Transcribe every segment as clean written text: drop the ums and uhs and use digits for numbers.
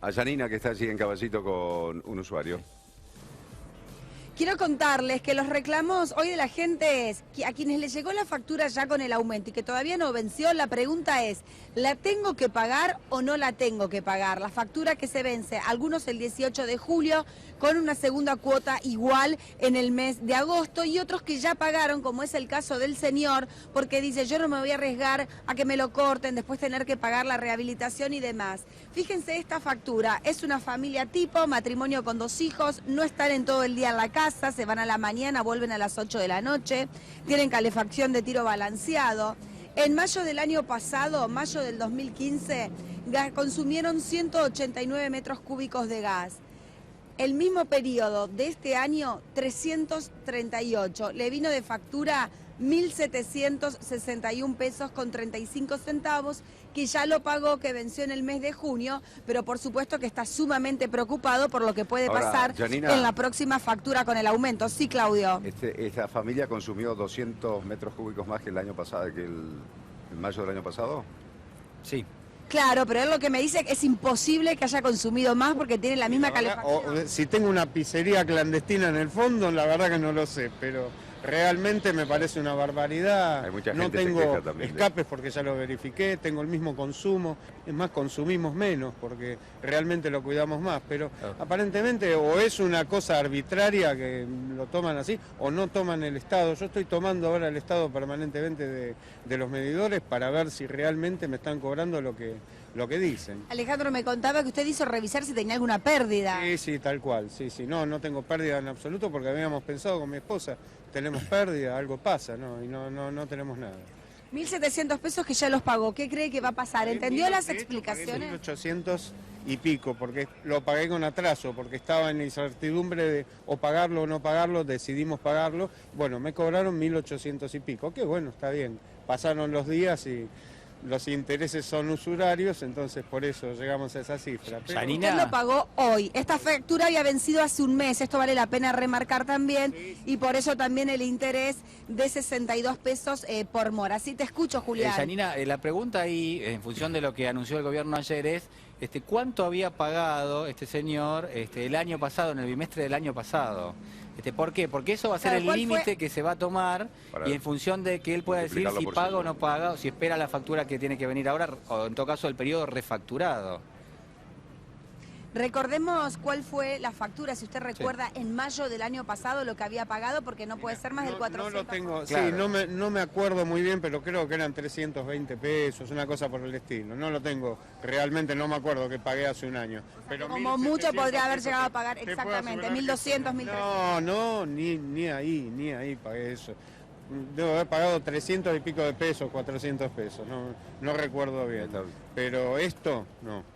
a Janina, que está allí en Caballito con un usuario. Quiero contarles que los reclamos hoy de la gente es que a quienes les llegó la factura ya con el aumento y que todavía no venció, la pregunta es, ¿la tengo que pagar o no la tengo que pagar? La factura que se vence, algunos el 18 de julio, con una segunda cuota igual en el mes de agosto y otros que ya pagaron, como es el caso del señor, porque dice, yo no me voy a arriesgar a que me lo corten, después tener que pagar la rehabilitación y demás. Fíjense esta factura, es una familia tipo, matrimonio con 2 hijos, no están en todo el día en la casa, se van a la mañana, vuelven a las 8 de la noche, tienen calefacción de tiro balanceado. En mayo del año pasado, mayo del 2015, consumieron 189 metros cúbicos de gas. El mismo periodo de este año, 338. Le vino de factura 1.761 pesos con 35 centavos, que ya lo pagó, que venció en el mes de junio, pero por supuesto que está sumamente preocupado por lo que puede pasar Janina, en la próxima factura con el aumento. Sí, Claudio. ¿Esta familia consumió 200 metros cúbicos más que el año pasado, que en mayo del año pasado? Sí. Claro, pero él lo que me dice es que es imposible que haya consumido más porque tiene la misma calefacción. Si tengo una pizzería clandestina en el fondo, la verdad que no lo sé, pero realmente me parece una barbaridad. Hay mucha no gente tengo se queja también escapes porque ya lo verifiqué, tengo el mismo consumo, es más, consumimos menos porque realmente lo cuidamos más, pero aparentemente o es una cosa arbitraria que lo toman así o no toman el Estado. Yo estoy tomando ahora el Estado permanentemente de los medidores para ver si realmente me están cobrando lo que dicen. Alejandro, me contaba que usted hizo revisar si tenía alguna pérdida. Sí, tal cual, sí, no tengo pérdida en absoluto porque habíamos pensado con mi esposa, tenemos pérdida, algo pasa, ¿no? Y no tenemos nada. 1.700 pesos que ya los pagó, ¿qué cree que va a pasar? ¿Entendió las explicaciones? 1.800 y pico, porque lo pagué con atraso, porque estaba en incertidumbre de o pagarlo o no pagarlo, decidimos pagarlo, bueno, me cobraron 1.800 y pico, que bueno, está bien, pasaron los días y los intereses son usurarios, entonces por eso llegamos a esa cifra. Pero... Usted lo pagó hoy. Esta factura había vencido hace un mes, esto vale la pena remarcar también, y por eso también el interés de 62 pesos por mora. Así te escucho, Julián. Janina, la pregunta ahí, en función de lo que anunció el gobierno ayer, es ¿cuánto había pagado este señor el año pasado, en el bimestre del año pasado? ¿Por qué? Porque eso va a ser el límite que se va a tomar y en función de que él pueda decir si paga o no paga, o si espera la factura que tiene que venir ahora, o en todo caso el periodo refacturado. Recordemos cuál fue la factura, si usted recuerda, en mayo del año pasado lo que había pagado, porque no puede ser más del 400. No lo tengo, claro. Sí, no me acuerdo muy bien, pero creo que eran 320 pesos, una cosa por el estilo. No lo tengo, realmente no me acuerdo que pagué hace un año. Pero como mucho podría haber llegado a pagar exactamente, 1.200, 1.300. No, ni ahí pagué eso. Debo haber pagado 300 y pico de pesos, 400 pesos, no recuerdo bien. Pero esto, no.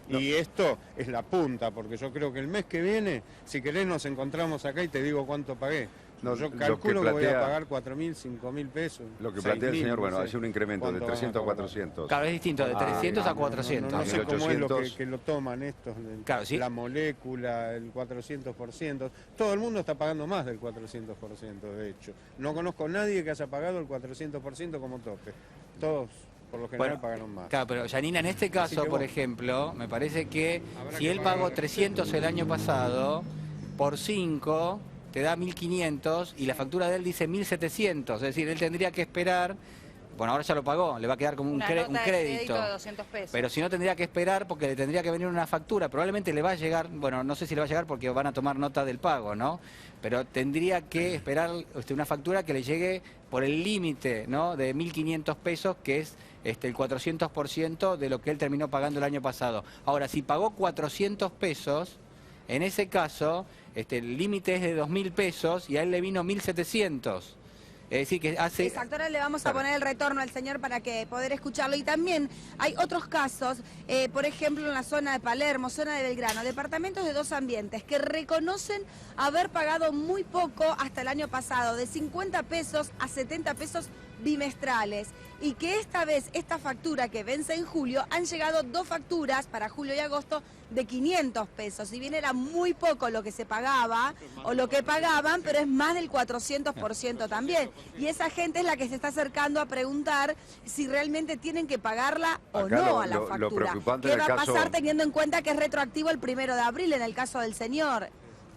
Y esto es la punta, porque yo creo que el mes que viene, si querés nos encontramos acá y te digo cuánto pagué. Yo calculo que voy a pagar 4.000, 5.000 pesos. Lo que plantea el señor, bueno, hace un incremento de 300 a 400. Claro, es distinto, de 300 a 400. No sé cómo es lo que lo toman estos, claro, ¿sí? La molécula, el 400%. Todo el mundo está pagando más del 400%, de hecho. No conozco a nadie que haya pagado el 400% como tope. Todos... por lo general pagaron más. Claro, pero Janina, en este caso, por ejemplo, me parece que si él pagó 300 el año pasado, por 5 te da 1.500 y la factura de él dice 1.700, es decir, él tendría que esperar, bueno, ahora ya lo pagó, le va a quedar como un crédito de 200 pesos. Pero si no tendría que esperar porque le tendría que venir una factura, probablemente le va a llegar, bueno, no sé si le va a llegar porque van a tomar nota del pago, ¿no? Pero tendría que esperar una factura que le llegue por el límite, ¿no?, de 1.500 pesos, que es el 400% de lo que él terminó pagando el año pasado. Ahora, si pagó 400 pesos, en ese caso, el límite es de 2.000 pesos y a él le vino 1.700. Es decir, que hace... Exacto, ahora le vamos a poner el retorno al señor para que poder escucharlo. Y también hay otros casos, por ejemplo, en la zona de Palermo, zona de Belgrano, departamentos de 2 ambientes que reconocen haber pagado muy poco hasta el año pasado, de 50 pesos a 70 pesos bimestrales y que esta vez, esta factura que vence en julio, han llegado 2 facturas para julio y agosto de 500 pesos. Si bien era muy poco lo que se pagaba o lo que pagaban, pero es más del 400% también. Y esa gente es la que se está acercando a preguntar si realmente tienen que pagarla o Acá no a la lo factura. preocupante ¿Qué en el va a caso- pasar teniendo en cuenta que es retroactivo el 1 de abril en el caso del señor?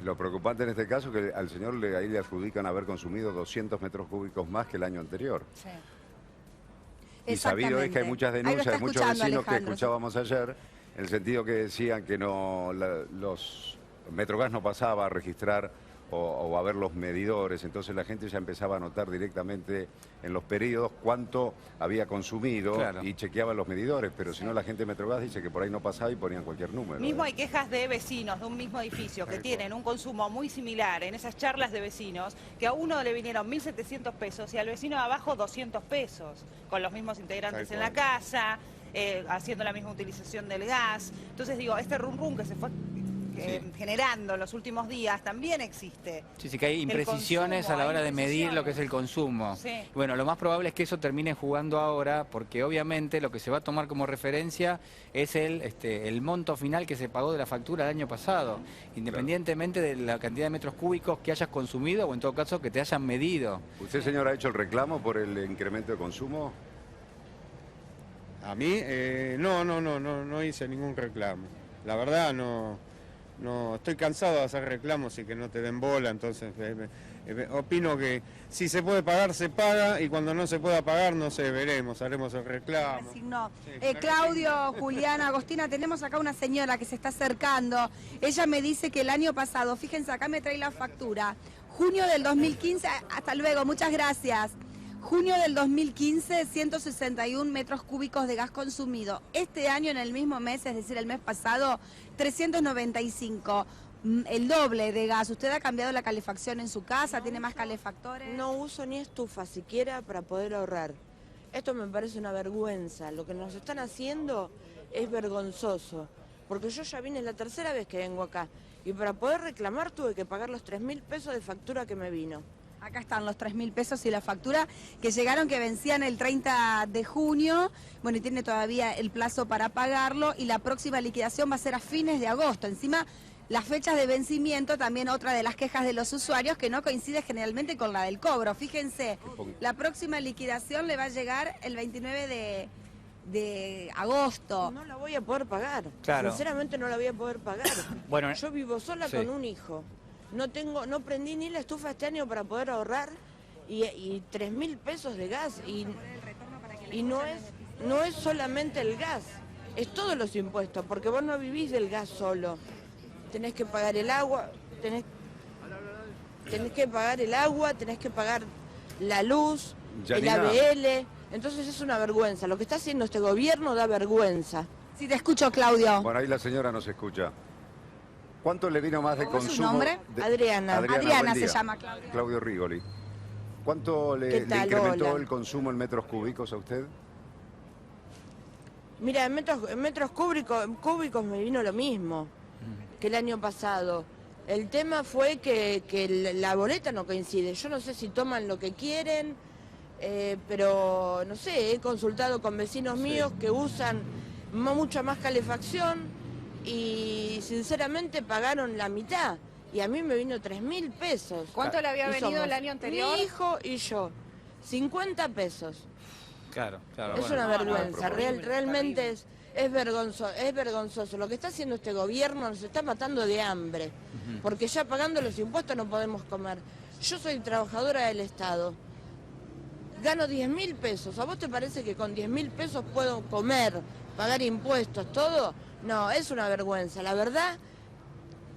Lo preocupante en este caso es que al señor ahí le adjudican haber consumido 200 metros cúbicos más que el año anterior. Sí. Y sabido es que hay muchas Ahí lo denuncias está de muchos escuchando vecinos que Alejandro. escuchábamos ayer, en el sentido que decían que no los Metrogas no pasaba a registrar o a ver los medidores, entonces la gente ya empezaba a notar directamente en los periodos cuánto había consumido Claro. y chequeaba los medidores, pero si no la gente de Metrogas dice que por ahí no pasaba y ponían cualquier número. Mismo hay quejas de vecinos de un mismo edificio que tienen un consumo muy similar en esas charlas de vecinos, que a uno le vinieron 1.700 pesos y al vecino de abajo 200 pesos, con los mismos integrantes Tal en la cual. casa, haciendo la misma utilización del gas. Entonces digo, este rum rum que se fue generando en los últimos días también existe. Sí, sí, que hay El imprecisiones consumo, a la hora hay de medir lo que es el imprecisiones. consumo. Sí. Bueno, lo más probable es que eso termine jugando ahora, porque obviamente lo que se va a tomar como referencia es el monto final que se pagó de la factura el año pasado, independientemente de la cantidad de metros cúbicos que hayas consumido o en todo caso que te hayan medido. ¿Usted, señor, ha hecho el reclamo por el incremento de consumo? A mí, no hice ningún reclamo. La verdad, no, estoy cansado de hacer reclamos y que no te den bola, entonces opino que si se puede pagar, se paga, y cuando no se pueda pagar, no sé, veremos, haremos el reclamo. Asignó. Sí, Claudio, Juliana, Agostina, tenemos acá una señora que se está acercando. Ella me dice que el año pasado, fíjense, acá me trae la factura, junio del 2015, hasta luego, muchas gracias. Junio del 2015, 161 metros cúbicos de gas consumido. Este año, en el mismo mes, es decir, el mes pasado, 395. El doble de gas. ¿Usted ha cambiado la calefacción en su casa? ¿Tiene más calefactores? No uso ni estufa siquiera para poder ahorrar. Esto me parece una vergüenza. Lo que nos están haciendo es vergonzoso. Porque yo ya vine, es la tercera vez que vengo acá. Y para poder reclamar tuve que pagar los 3.000 pesos de factura que me vino. Acá están los 3.000 pesos y la factura que llegaron, que vencían el 30 de junio. Bueno, y tiene todavía el plazo para pagarlo y la próxima liquidación va a ser a fines de agosto. Encima, las fechas de vencimiento, también otra de las quejas de los usuarios, que no coincide generalmente con la del cobro. Fíjense, la próxima liquidación le va a llegar el 29 de agosto. No la voy a poder pagar. Claro. Sinceramente no la voy a poder pagar. Bueno, Yo vivo sola sí. con un hijo. No prendí ni la estufa este año para poder ahorrar y 3.000 pesos de gas. Y no es solamente el gas, es todos los impuestos, porque vos no vivís del gas solo. Tenés que pagar el agua, tenés que pagar el agua, tenés que pagar la luz, Janina. el ABL. Entonces es una vergüenza. Lo que está haciendo este gobierno da vergüenza. Sí, te escucho, Claudio. Bueno, ahí la señora nos escucha. ¿Cuánto le vino más de ¿Cómo es su consumo? nombre? Adriana. Adriana buen se día. llama, Claudio. Claudio Rigoli. ¿Cuánto ¿Qué le tal? incrementó Hola. el consumo en metros cúbicos a usted? Mira, en metros cúbicos me vino lo mismo que el año pasado. El tema fue que la boleta no coincide. Yo no sé si toman lo que quieren, pero no sé, he consultado con vecinos míos que usan mucha más calefacción y sinceramente pagaron la mitad. Y a mí me vino 3.000 pesos. ¿Cuánto le había Y venido somos el año anterior? Mi hijo y yo. 50 pesos. Claro, claro. Es bueno. una vergüenza, terrible, realmente es vergonzoso. Lo que está haciendo este gobierno nos está matando de hambre, porque ya pagando los impuestos no podemos comer. Yo soy trabajadora del Estado, gano 10.000 pesos. ¿A vos te parece que con 10.000 pesos puedo comer, pagar impuestos, todo? No, es una vergüenza. La verdad,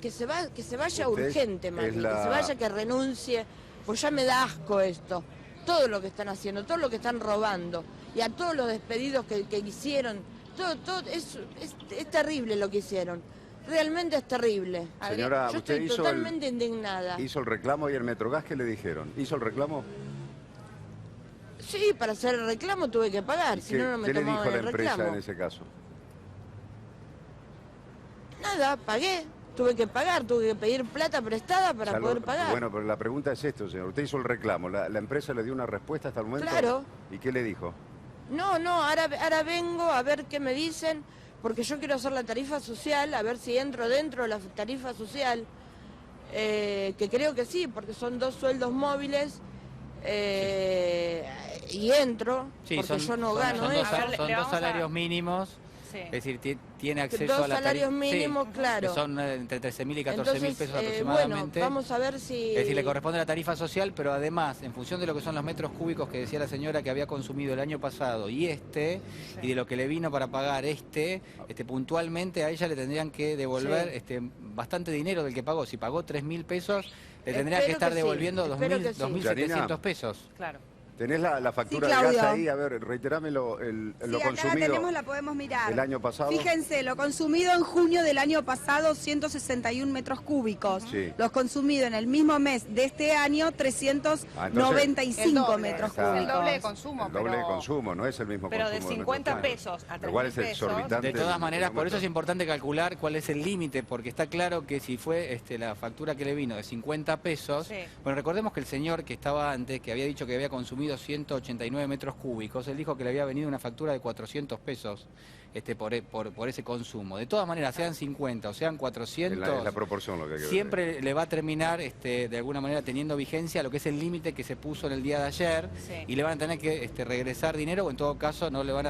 que se vaya Usted urgente, Macri, es la- que se vaya, que renuncie, pues ya me da asco esto. Todo lo que están haciendo, todo lo que están robando, y a todos los despedidos que hicieron, todo es terrible lo que hicieron. Realmente es terrible. Señora, Yo usted estoy hizo totalmente indignada. hizo el reclamo y el Metrogas, ¿qué le dijeron? ¿Hizo el reclamo? Sí, para hacer el reclamo tuve que pagar, si no, no me ¿Qué le dijo tomaban la el empresa reclamo. en ese caso? Nada, pagué. tuve que pagar, tuve que pedir plata prestada para poder pagar. Bueno, pero la pregunta es esto, señor. Usted hizo el reclamo. ¿La empresa le dio una respuesta hasta el momento? Claro. ¿Y qué le dijo? No, ahora vengo a ver qué me dicen, porque yo quiero hacer la tarifa social, a ver si entro dentro de la tarifa social, que creo que sí, porque son 2 sueldos móviles, y entro, Sí, porque yo no gano son eso. son Le dos vamos a- salarios mínimos. Sí. Es decir, tiene acceso a 2 la salarios tarifa. mínimos, Sí, claro. que son entre 13.000 y 14.000 pesos Bueno, aproximadamente. vamos a ver si... Es decir, le corresponde la tarifa social, pero además, en función de lo que son los metros cúbicos que decía la señora que había consumido el año pasado y de lo que le vino para pagar puntualmente a ella le tendrían que devolver bastante dinero del que pagó. Si pagó 3.000 pesos, le tendrían que Espero estar que sí, devolviendo espero que sí. 2.700 pesos. Claro. ¿Tenés la factura Sí, de gas Claudio. ahí? A ver, reiterame lo Sí, lo acá la consumido tenemos, la podemos mirar. el año pasado. Fíjense, lo consumido en junio del año pasado, 161 metros cúbicos. Sí. Los consumidos en el mismo mes de este año, 395 El metros Está- El doble de cúbicos. consumo, El doble de pero... consumo, no es el mismo pero consumo. de 50 metros pesos a cúbicos. Igual es 3.000 pesos. exorbitante. De todas el maneras, por eso es kilómetro. importante calcular cuál es el límite, porque está claro que si fue la factura que le vino de 50 pesos, Sí. bueno, recordemos que el señor que estaba antes, que había dicho que había consumido 189 metros cúbicos, él dijo que le había venido una factura de 400 pesos por ese consumo. De todas maneras, sean 50 o sean 400... Es la proporción lo que hay que ver. Siempre le va a terminar de alguna manera teniendo vigencia lo que es el límite que se puso en el día de ayer, Sí. y le van a tener que regresar dinero, o en todo caso no se lo van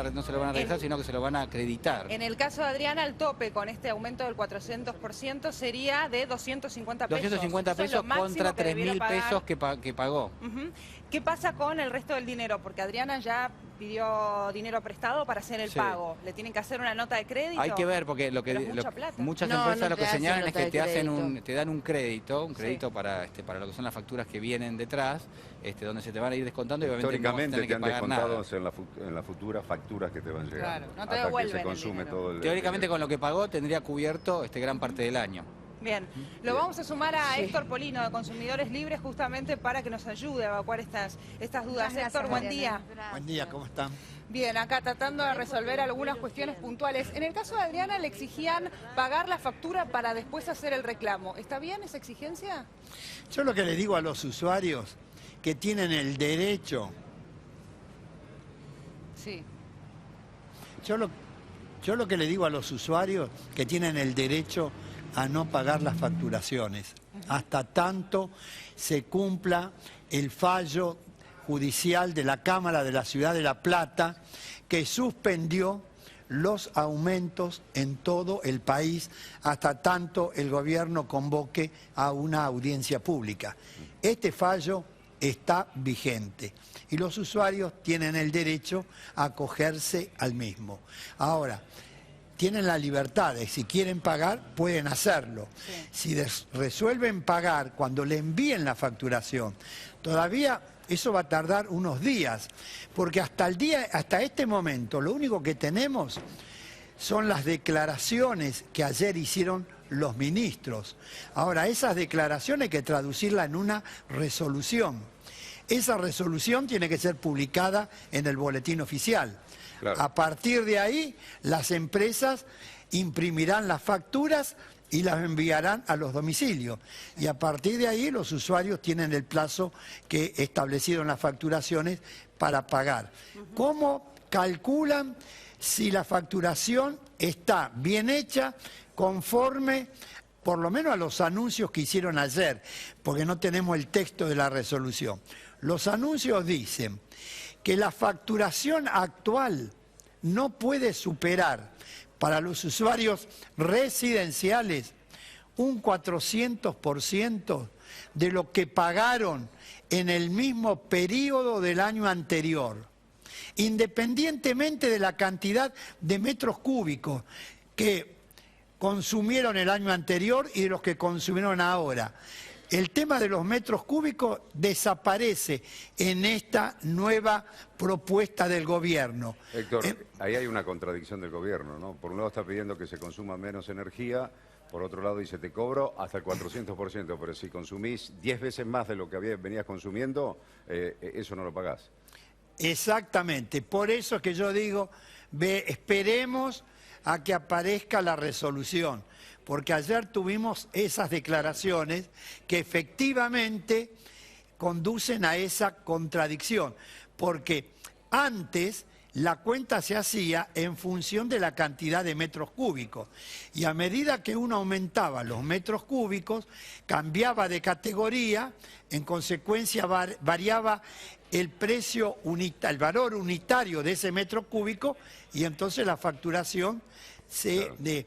a regresar, sino que se lo van a acreditar. En el caso de Adriana, el tope con este aumento del 400% sería de 250 pesos. 250 Eso es pesos lo máximo contra que debiera 3.000 pagar. pesos que pagó. Ujú. ¿Qué pasa con el resto del dinero? Porque Adriana ya pidió dinero prestado para hacer el Sí. pago. ¿Le tienen que hacer una nota de crédito? Hay que ver, porque Pero es mucha plata. muchas No, empresas no lo te que hacen señalan es nota que de te hacen crédito. te dan un crédito para lo que son las facturas que vienen detrás, donde se te van a ir descontando y obviamente no vas a Históricamente tener te que han pagar nada. descontado en las futuras facturas que te van llegando. Claro, no te hasta que devuelven se el consume dinero. todo el... Teóricamente con lo que pagó tendría cubierto gran parte del año. Bien, lo vamos a sumar a Héctor Polino de Consumidores Libres justamente para que nos ayude a evacuar estas dudas. Muchas Héctor, gracias, buen día. Mariana. Buen día, ¿cómo están? Bien, acá tratando de resolver algunas cuestiones puntuales. En el caso de Adriana le exigían pagar la factura para después hacer el reclamo. ¿Está bien esa exigencia? Yo lo que le digo a los usuarios que tienen el derecho, Sí. yo lo que le digo a los usuarios que tienen el derecho a no pagar las facturaciones, hasta tanto se cumpla el fallo judicial de la Cámara de la Ciudad de La Plata que suspendió los aumentos en todo el país hasta tanto el gobierno convoque a una audiencia pública. Este fallo está vigente y los usuarios tienen el derecho a acogerse al mismo. Ahora, tienen la libertad de, si quieren pagar, pueden hacerlo. Si resuelven pagar cuando le envíen la facturación, todavía eso va a tardar unos días, porque hasta este momento lo único que tenemos son las declaraciones que ayer hicieron los ministros. Ahora, esas declaraciones hay que traducirlas en una resolución. Esa resolución tiene que ser publicada en el boletín oficial. Claro. A partir de ahí, las empresas imprimirán las facturas y las enviarán a los domicilios. Y a partir de ahí, los usuarios tienen el plazo que establecieron las facturaciones para pagar. ¿Cómo calculan si la facturación está bien hecha, conforme por lo menos a los anuncios que hicieron ayer? Porque no tenemos el texto de la resolución. Los anuncios dicen que la facturación actual no puede superar para los usuarios residenciales un 400% de lo que pagaron en el mismo periodo del año anterior, independientemente de la cantidad de metros cúbicos que consumieron el año anterior y de los que consumieron ahora. El tema de los metros cúbicos desaparece en esta nueva propuesta del gobierno. Héctor, ahí hay una contradicción del gobierno, ¿no? Por un lado está pidiendo que se consuma menos energía, por otro lado dice te cobro hasta el 400%, pero si consumís 10 veces más de lo que venías consumiendo, eso no lo pagás. Exactamente, por eso es que yo digo, esperemos a que aparezca la resolución, porque ayer tuvimos esas declaraciones que efectivamente conducen a esa contradicción, porque antes la cuenta se hacía en función de la cantidad de metros cúbicos y a medida que uno aumentaba los metros cúbicos, cambiaba de categoría, en consecuencia variaba el precio, el valor unitario de ese metro cúbico y entonces la facturación se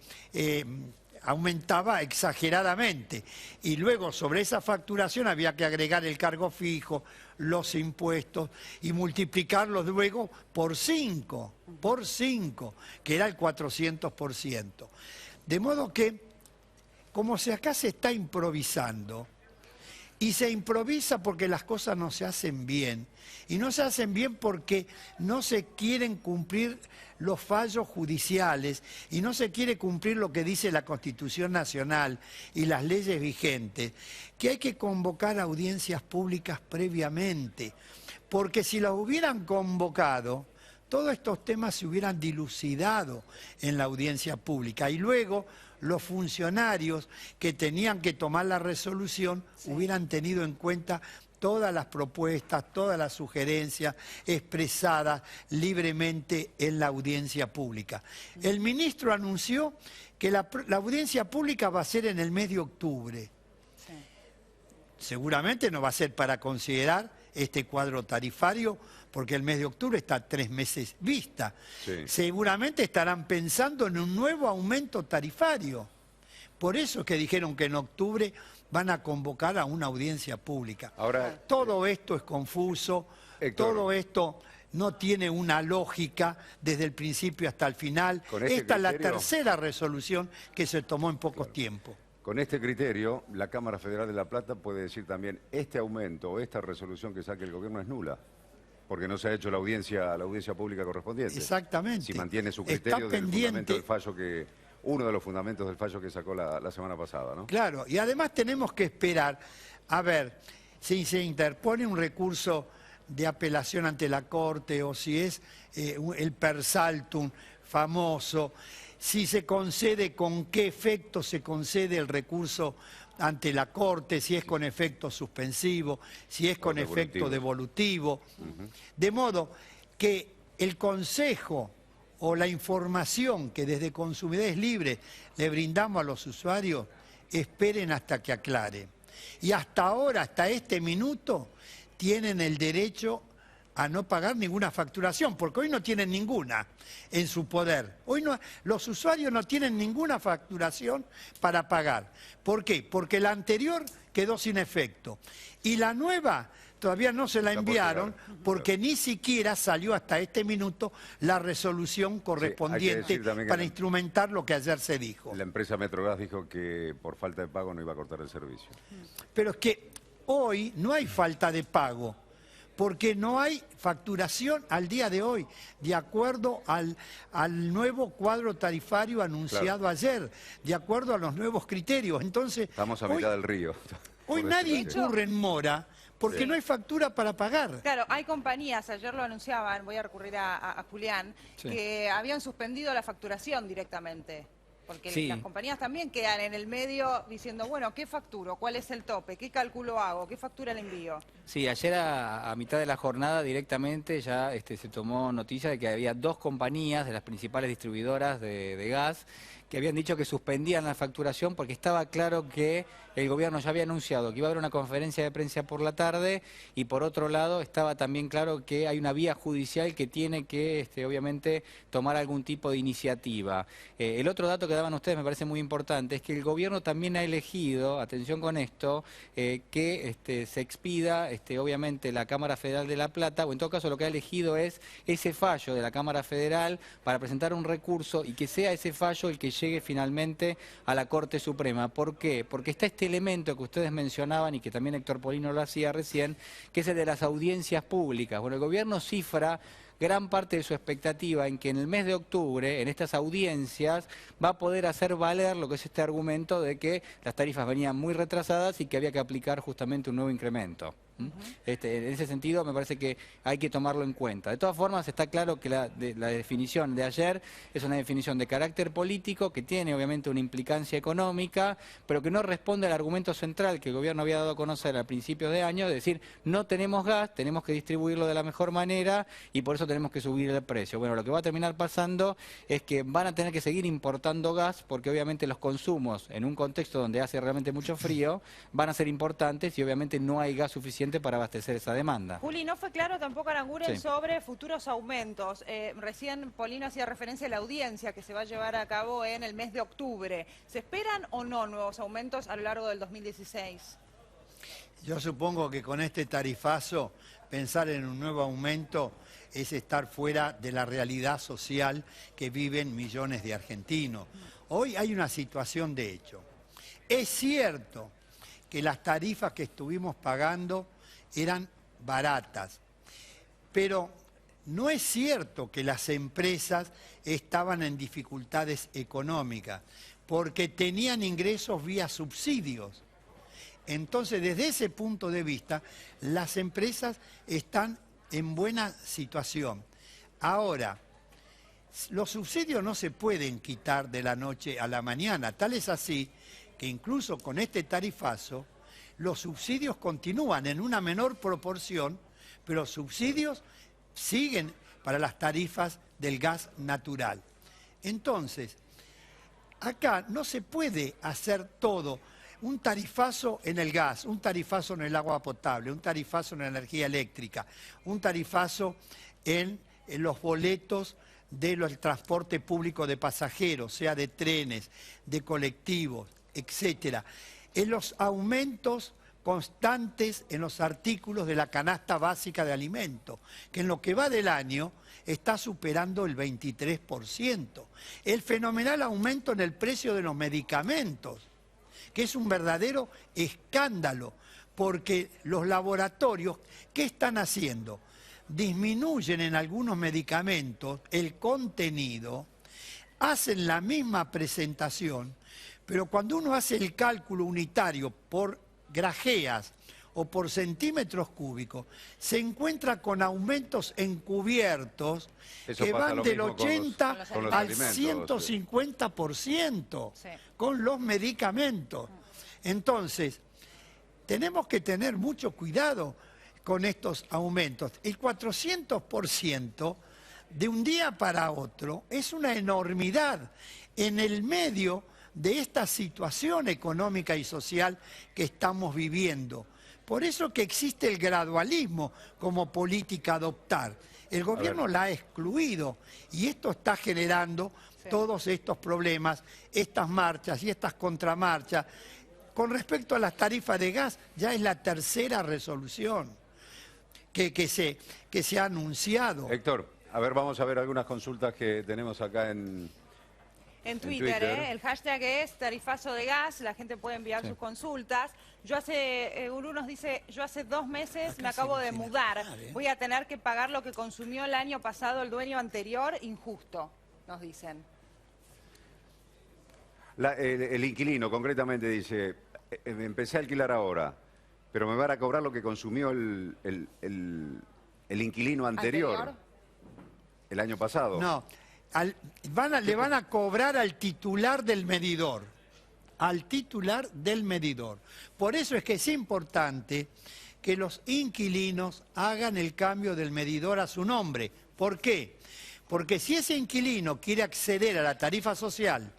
aumentaba exageradamente. Y luego sobre esa facturación había que agregar el cargo fijo, los impuestos y multiplicarlos luego por 5, que era el 400%. De modo que, como si acá se está improvisando, y se improvisa porque las cosas no se hacen bien, y no se hacen bien porque no se quieren cumplir los fallos judiciales y no se quiere cumplir lo que dice la Constitución Nacional y las leyes vigentes, que hay que convocar audiencias públicas previamente, porque si las hubieran convocado, todos estos temas se hubieran dilucidado en la audiencia pública y luego los funcionarios que tenían que tomar la resolución hubieran tenido en cuenta todas las propuestas, todas las sugerencias expresadas libremente en la audiencia pública. El ministro anunció que la audiencia pública va a ser en el mes de octubre. Seguramente no va a ser para considerar este cuadro tarifario, porque el mes de octubre está a 3 meses vista. Seguramente estarán pensando en un nuevo aumento tarifario. Por eso es que dijeron que en octubre van a convocar a una audiencia pública. Ahora, todo esto es confuso, Héctor, todo esto no tiene una lógica desde el principio hasta el final. Esta es la tercera resolución que se tomó en poco tiempo. Con este criterio, la Cámara Federal de La Plata puede decir también este aumento o esta resolución que saque el gobierno es nula, porque no se ha hecho la audiencia pública correspondiente. Exactamente. Si mantiene su criterio del fundamento del fallo que... uno de los fundamentos del fallo que sacó la semana pasada, ¿no? Claro, y además tenemos que esperar a ver si se interpone un recurso de apelación ante la Corte o si es el per saltum famoso, si se concede, con qué efecto se concede el recurso ante la Corte, si es con efecto suspensivo, si es con efecto devolutivo. De modo que el Consejo o la información que desde Consumidores Libres le brindamos a los usuarios, esperen hasta que aclare. Y hasta ahora, hasta este minuto, tienen el derecho a no pagar ninguna facturación, porque hoy no tienen ninguna en su poder. Hoy no, los usuarios no tienen ninguna facturación para pagar. ¿Por qué? Porque la anterior quedó sin efecto. Y la nueva todavía no se la enviaron porque ni siquiera salió hasta este minuto la resolución correspondiente para instrumentar lo que ayer se dijo. La empresa Metrogas dijo que por falta de pago no iba a cortar el servicio. Pero es que hoy no hay falta de pago, porque no hay facturación al día de hoy, de acuerdo al nuevo cuadro tarifario anunciado ayer, de acuerdo a los nuevos criterios. Entonces, estamos a mitad del río. Hoy nadie incurre en mora porque no hay factura para pagar. Claro, hay compañías, ayer lo anunciaban, voy a recurrir a Julián, que habían suspendido la facturación directamente. Porque las compañías también quedan en el medio diciendo, bueno, ¿qué facturo? ¿Cuál es el tope? ¿Qué cálculo hago? ¿Qué factura le envío? Sí, ayer a mitad de la jornada directamente ya se tomó noticia de que había 2 compañías de las principales distribuidoras de gas que habían dicho que suspendían la facturación porque estaba claro que el gobierno ya había anunciado que iba a haber una conferencia de prensa por la tarde y por otro lado estaba también claro que hay una vía judicial que tiene que obviamente tomar algún tipo de iniciativa. El otro dato que daban ustedes me parece muy importante, es que el gobierno también ha elegido, atención con esto, que se expida obviamente la Cámara Federal de La Plata, o en todo caso lo que ha elegido es ese fallo de la Cámara Federal para presentar un recurso y que sea ese fallo el que llegue finalmente a la Corte Suprema. ¿Por qué? Porque está este elemento que ustedes mencionaban y que también Héctor Polino lo hacía recién, que es el de las audiencias públicas. Bueno, el gobierno cifra gran parte de su expectativa en que en el mes de octubre, en estas audiencias, va a poder hacer valer lo que es este argumento de que las tarifas venían muy retrasadas y que había que aplicar justamente un nuevo incremento. En ese sentido me parece que hay que tomarlo en cuenta. De todas formas está claro que la definición de ayer es una definición de carácter político que tiene obviamente una implicancia económica, pero que no responde al argumento central que el gobierno había dado a conocer a principios de año, de decir no tenemos gas, tenemos que distribuirlo de la mejor manera y por eso tenemos que subir el precio. Bueno, lo que va a terminar pasando es que van a tener que seguir importando gas porque obviamente los consumos en un contexto donde hace realmente mucho frío van a ser importantes y obviamente no hay gas suficiente para abastecer esa demanda. Juli, no fue claro tampoco Aranguren Sí. sobre futuros aumentos. Recién Polino hacía referencia a la audiencia que se va a llevar a cabo en el mes de octubre. ¿Se esperan o no nuevos aumentos a lo largo del 2016? Yo supongo que con este tarifazo pensar en un nuevo aumento es estar fuera de la realidad social que viven millones de argentinos. Hoy hay una situación de hecho. Es cierto que las tarifas que estuvimos pagando eran baratas, pero no es cierto que las empresas estaban en dificultades económicas, porque tenían ingresos vía subsidios. Entonces, desde ese punto de vista, las empresas están en buena situación. Ahora, los subsidios no se pueden quitar de la noche a la mañana, tal es así que incluso con este tarifazo, los subsidios continúan en una menor proporción, pero los subsidios siguen para las tarifas del gas natural. Entonces, acá no se puede hacer todo. Un tarifazo en el gas, un tarifazo en el agua potable, un tarifazo en la energía eléctrica, un tarifazo en los boletos del transporte público de pasajeros, sea de trenes, de colectivos, etcétera. En los aumentos constantes en los artículos de la canasta básica de alimentos, que en lo que va del año está superando el 23%. El fenomenal aumento en el precio de los medicamentos, que es un verdadero escándalo, porque los laboratorios, ¿qué están haciendo? Disminuyen en algunos medicamentos el contenido, hacen la misma presentación, pero cuando uno hace el cálculo unitario por grajeas o por centímetros cúbicos, se encuentra con aumentos encubiertos Eso que pasa van lo del mismo 80 con los al alimentos. 150% Sí. con los medicamentos. Entonces, tenemos que tener mucho cuidado con estos aumentos. El 400% de un día para otro es una enormidad en el medio de esta situación económica y social que estamos viviendo. Por eso que existe el gradualismo como política a adoptar. El gobierno la ha excluido y esto está generando todos estos problemas, estas marchas y estas contramarchas. Con respecto a las tarifas de gas, ya es la tercera resolución que se ha anunciado. Héctor, a ver, vamos a ver algunas consultas que tenemos acá en Twitter. El hashtag es tarifazo de gas, la gente puede enviar sus consultas. Uru nos dice, yo hace 2 meses me acabo de mudar, voy a tener que pagar lo que consumió el año pasado el dueño anterior, injusto, nos dicen. El inquilino concretamente dice, empecé a alquilar ahora, pero me van a cobrar lo que consumió el inquilino anterior, el año pasado. No, le van a cobrar al titular del medidor, Por eso es que es importante que los inquilinos hagan el cambio del medidor a su nombre. ¿Por qué? Porque si ese inquilino quiere acceder a la tarifa social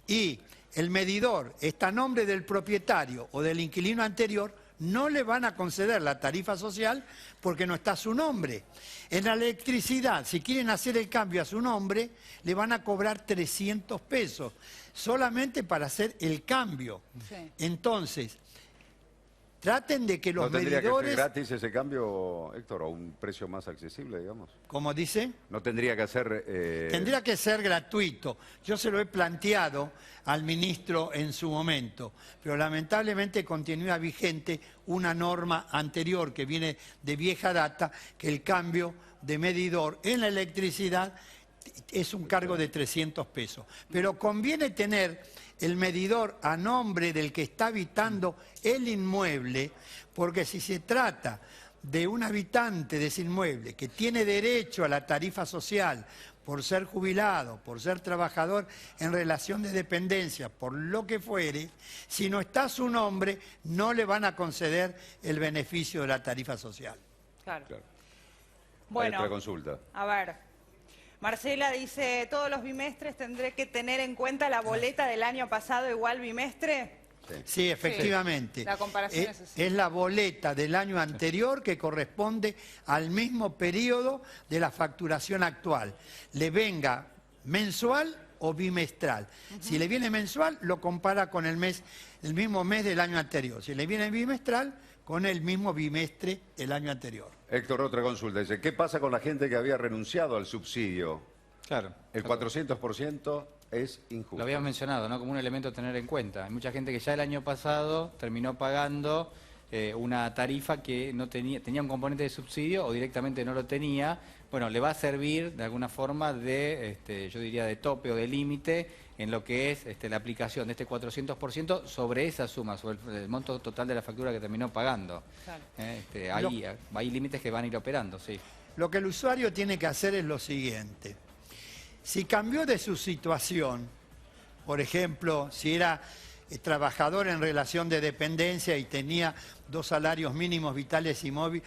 y el medidor está a nombre del propietario o del inquilino anterior, no le van a conceder la tarifa social porque no está a su nombre. En la electricidad, si quieren hacer el cambio a su nombre, le van a cobrar 300 pesos, solamente para hacer el cambio. Sí. Entonces, traten de que los ¿No tendría medidores... que ser gratis ese cambio, Héctor, o un precio más accesible, digamos? ¿Cómo dice? No tendría que ser... Tendría que ser gratuito. Yo se lo he planteado al ministro en su momento, pero lamentablemente continúa vigente una norma anterior que viene de vieja data, que el cambio de medidor en la electricidad es un cargo de 300 pesos. Pero conviene tener el medidor a nombre del que está habitando el inmueble, porque si se trata de un habitante de ese inmueble que tiene derecho a la tarifa social por ser jubilado, por ser trabajador en relación de dependencia, por lo que fuere, si no está su nombre, no le van a conceder el beneficio de la tarifa social. Claro. Bueno, otra consulta. A ver, Marcela dice, ¿todos los bimestres tendré que tener en cuenta la boleta del año pasado igual bimestre? Sí, efectivamente. La comparación es así. Es la boleta del año anterior que corresponde al mismo periodo de la facturación actual. Le venga mensual o bimestral. Si le viene mensual, lo compara con el mismo mes del año anterior. Si le viene bimestral, con el mismo bimestre del año anterior. Héctor, otra consulta. Dice, ¿qué pasa con la gente que había renunciado al subsidio? Claro. El 400% es injusto. Lo habíamos mencionado, ¿no? Como un elemento a tener en cuenta. Hay mucha gente que ya el año pasado terminó pagando una tarifa que no tenía un componente de subsidio o directamente no lo tenía. Bueno, le va a servir de alguna forma de, yo diría, de tope o de límite en lo que es la aplicación de este 400% sobre esa suma, sobre el monto total de la factura que terminó pagando. Claro. Hay límites que van a ir operando, sí. Lo que el usuario tiene que hacer es lo siguiente. Si cambió de su situación, por ejemplo, si era trabajador en relación de dependencia y tenía 2 salarios mínimos vitales y móviles,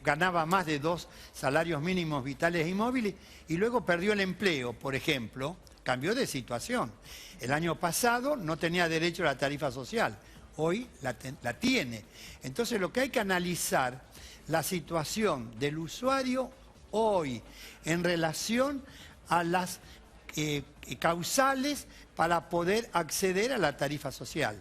ganaba más de 2 salarios mínimos vitales y móviles y luego perdió el empleo, por ejemplo, cambió de situación. El año pasado no tenía derecho a la tarifa social, hoy la tiene. Entonces lo que hay que analizar la situación del usuario hoy en relación a las causales para poder acceder a la tarifa social.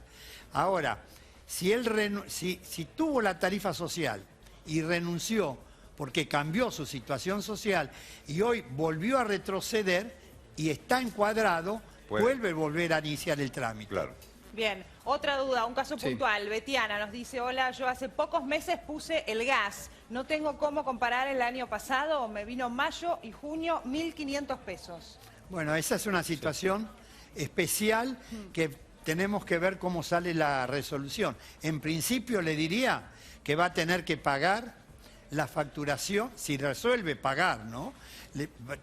Ahora, si tuvo la tarifa social y renunció porque cambió su situación social y hoy volvió a retroceder y está encuadrado, vuelve a volver a iniciar el trámite. Claro. Bien, otra duda, un caso puntual. Betiana nos dice, hola, yo hace pocos meses puse el gas. No tengo cómo comparar el año pasado, me vino mayo y junio, 1.500 pesos. Bueno, esa es una situación especial que tenemos que ver cómo sale la resolución. En principio le diría que va a tener que pagar la facturación, si resuelve pagar, ¿no?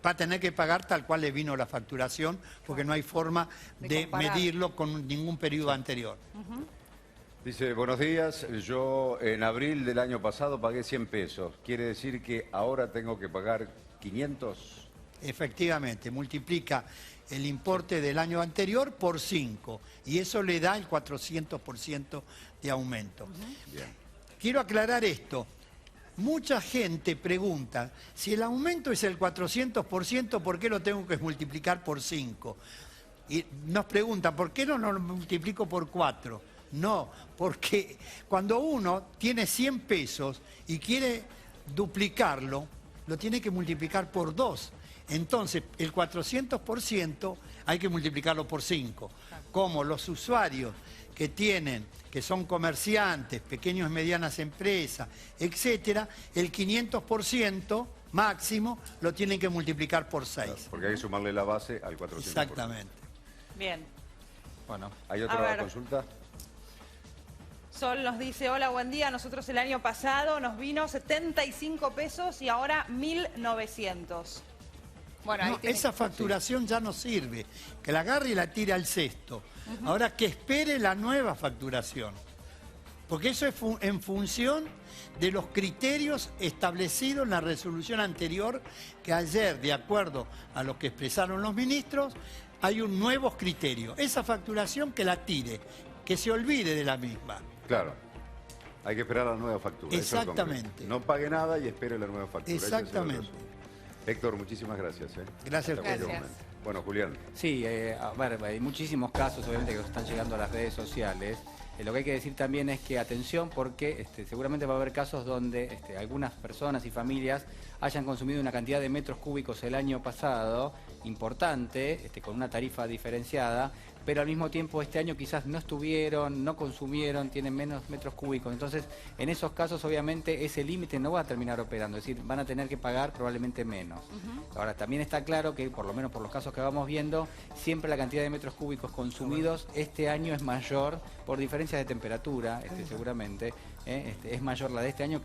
Va a tener que pagar tal cual le vino la facturación, porque no hay forma de medirlo con ningún periodo anterior. Dice, buenos días, yo en abril del año pasado pagué 100 pesos. ¿Quiere decir que ahora tengo que pagar 500? Efectivamente, multiplica el importe del año anterior por 5 y eso le da el 400% de aumento. Bien. Quiero aclarar esto. Mucha gente pregunta, si el aumento es el 400%, ¿por qué lo tengo que multiplicar por 5? Y nos preguntan, ¿por qué no lo multiplico por 4? No, porque cuando uno tiene 100 pesos y quiere duplicarlo, lo tiene que multiplicar por 2. Entonces, el 400% hay que multiplicarlo por 5. Como los usuarios que son comerciantes, pequeñas y medianas empresas, etcétera, el 500% máximo lo tienen que multiplicar por 6. Claro, porque hay que sumarle la base al 400%. Exactamente. Bien. Bueno, ¿hay otra consulta? Sol nos dice, hola, buen día, nosotros el año pasado nos vino 75 pesos y ahora 1.900. Bueno, no, esa facturación ya no sirve, que la agarre y la tire al cesto. Ahora que espere la nueva facturación, porque eso es en función de los criterios establecidos en la resolución anterior, que ayer, de acuerdo a lo que expresaron los ministros, hay un nuevo criterio. Esa facturación que la tire, que se olvide de la misma. Claro. Hay que esperar la nueva factura. Exactamente. No pague nada y espere la nueva factura. Exactamente. Héctor, muchísimas gracias. Gracias a ustedes. Bueno, Julián. Sí, a ver, hay muchísimos casos, obviamente, que nos están llegando a las redes sociales. Lo que hay que decir también es que atención, porque seguramente va a haber casos donde algunas personas y familias hayan consumido una cantidad de metros cúbicos el año pasado importante, con una tarifa diferenciada, pero al mismo tiempo este año quizás no estuvieron, no consumieron, tienen menos metros cúbicos. Entonces, en esos casos, obviamente, ese límite no va a terminar operando, es decir, van a tener que pagar probablemente menos. Ahora, también está claro que, por lo menos por los casos que vamos viendo, siempre la cantidad de metros cúbicos consumidos este año es mayor, por diferencias de temperatura, seguramente, es mayor la de este año